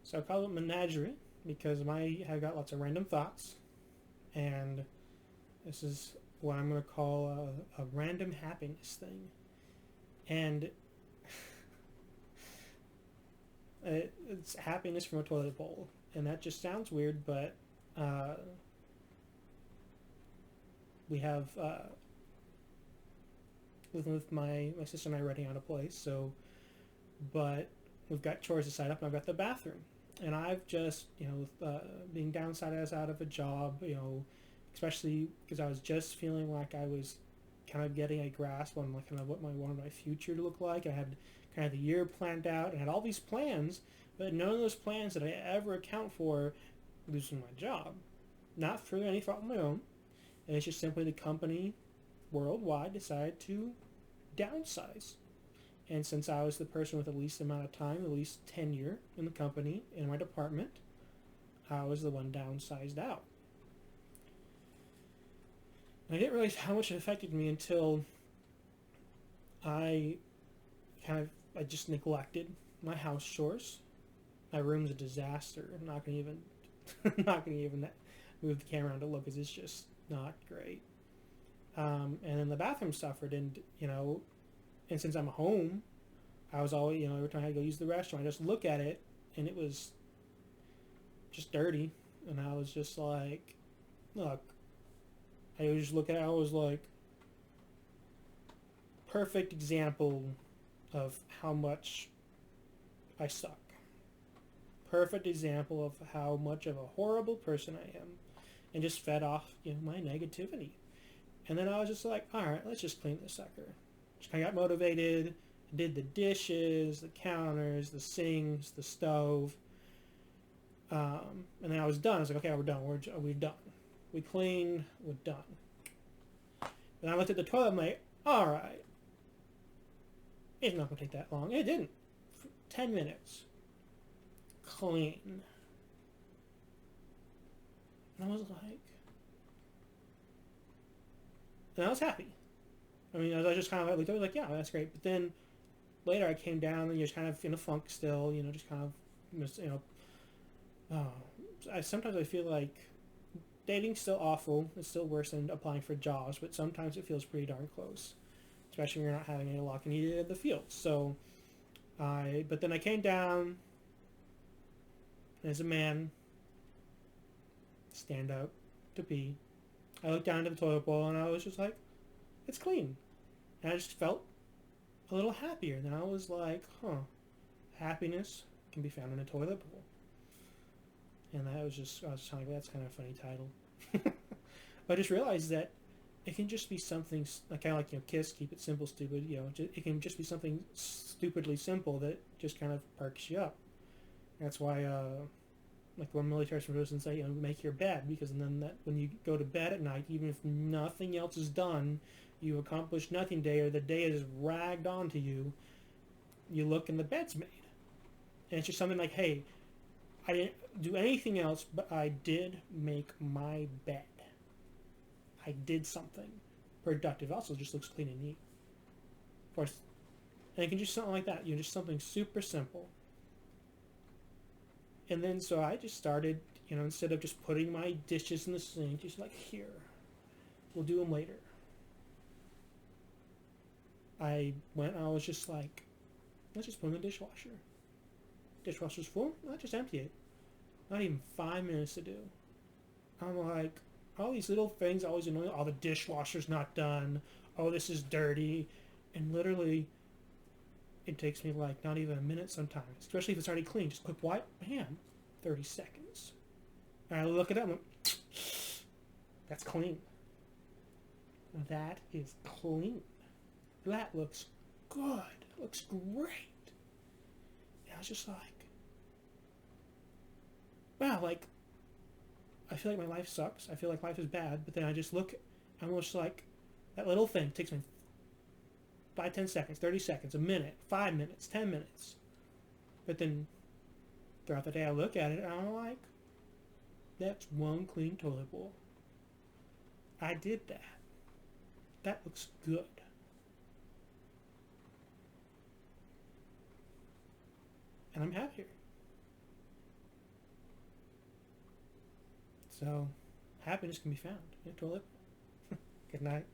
So I call it menagerie because I've got lots of random thoughts, and this is what I'm going to call a random happiness thing. And it's happiness from a toilet bowl, and that just sounds weird, but uh, we have with my sister and I renting out a place, so but we've got chores to set up, and I've got the bathroom, and I've just with being downsized out of a job, especially because I was just feeling like I was kind of getting a grasp on like kind of what I wanted my future to look like. I had kind of the year planned out and had all these plans, but none of those plans did I ever account for losing my job. Not through any fault of my own. And it's just simply the company worldwide decided to downsize. And since I was the person with the least amount of time, the least tenure in the company, in my department, I was the one downsized out. And I didn't realize how much it affected me until I I just neglected my house chores. My room's a disaster. I'm not gonna even not gonna even move the camera around to look because it's just not great. And then the bathroom suffered, and since I'm home, I was always every time I go use the restroom, I just look at it, and it was just dirty, and I was just like, look, I would just look at it, I was like, perfect example of how much I suck. Perfect example of how much of a horrible person I am, and just fed off my negativity. And then I was just like, all right, let's just clean this sucker. I got motivated, did the dishes, the counters, the sinks, the stove, and then I was done. I was like, okay, we're done. We're done. We cleaned. We're done. And I looked at the toilet. I'm like, all right, it's not gonna take that long. It didn't. 10 minutes, clean. And I was like, and I was happy. I mean, I was just kind of like, I was like, yeah, that's great. But then later I came down and you're kind of in a funk still, just kind of, sometimes I feel like dating's still awful. It's still worse than applying for jobs, but sometimes it feels pretty darn close, especially when you're not having any luck and you needed the field. So but then I came down as a man, stand up to pee. I looked down to the toilet bowl and I was just like, it's clean. And I just felt a little happier. Then I was like, happiness can be found in a toilet bowl. And I was kind of like, that's kind of a funny title. But I just realized that it can just be something like kind of like KISS, keep it simple, stupid. It can just be something stupidly simple that just kind of perks you up. That's why, like one military person say, make your bed, because then that when you go to bed at night, even if nothing else is done, you accomplished nothing day, or the day is ragged onto you. You look and the bed's made, and it's just something like, hey, I didn't do anything else, but I did make my bed. I did something productive. It also just looks clean and neat. Of course, and it can just something like that. Just something super simple. And then so I just started, instead of just putting my dishes in the sink, just like, here, we'll do them later. I was just like, let's just put them in the dishwasher. Dishwasher's full, let's just empty it. Not even 5 minutes to do. I'm like, all these little things always annoy. Oh, the dishwasher's not done. Oh, this is dirty. And literally, it takes me like not even a minute sometimes, especially if it's already clean. Just quick wipe, bam, 30 seconds. And I look at it, I'm like, that's clean. That is clean. That looks good. It looks great. And I was just like, wow, like, I feel like my life sucks. I feel like life is bad. But then I just look, almost like that little thing takes me 5, 10 seconds, 30 seconds, a minute, 5 minutes, 10 minutes. But then throughout the day I look at it and I'm like, that's one clean toilet bowl. I did that. That looks good. And I'm happier. So happiness can be found in a toilet. Good night.